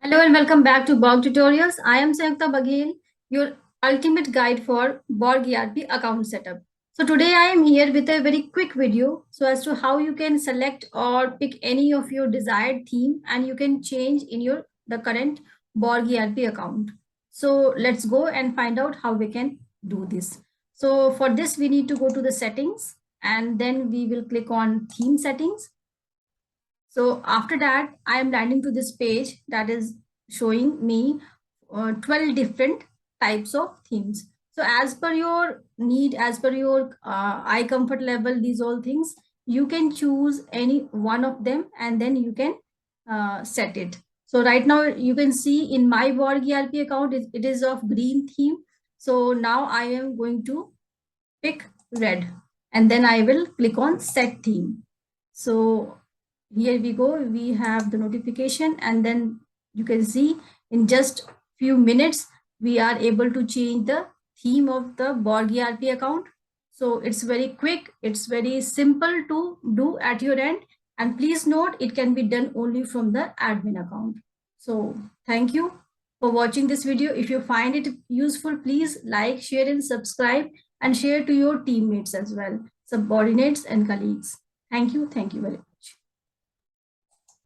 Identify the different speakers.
Speaker 1: Hello and welcome back to BORG Tutorials. I am Sanyokta Baghel, your ultimate guide for BORG ERP account setup. So today I am here with a very quick video so as to how you can select or pick any of your desired theme and you can change in the current BORG ERP account. So let's go and find out how we can do this. So for this we need to go to the settings and then we will click on theme settings. So after that, I am landing to this page that is showing me 12 different types of themes. So as per your need, as per your eye comfort level, these all things, you can choose any one of them and then you can set it. So right now you can see in my BORG ERP account, it is of green theme. So now I am going to pick red and then I will click on set theme. So here we go, we have the notification and then you can see in just few minutes we are able to change the theme of the BORG ERP account. So it's very quick, it's very simple to do at your end, and please note it can be done only from the admin account. So thank you for watching this video. If you find it useful, please like, share and subscribe and share to your teammates as well, subordinates and colleagues. Thank you very much.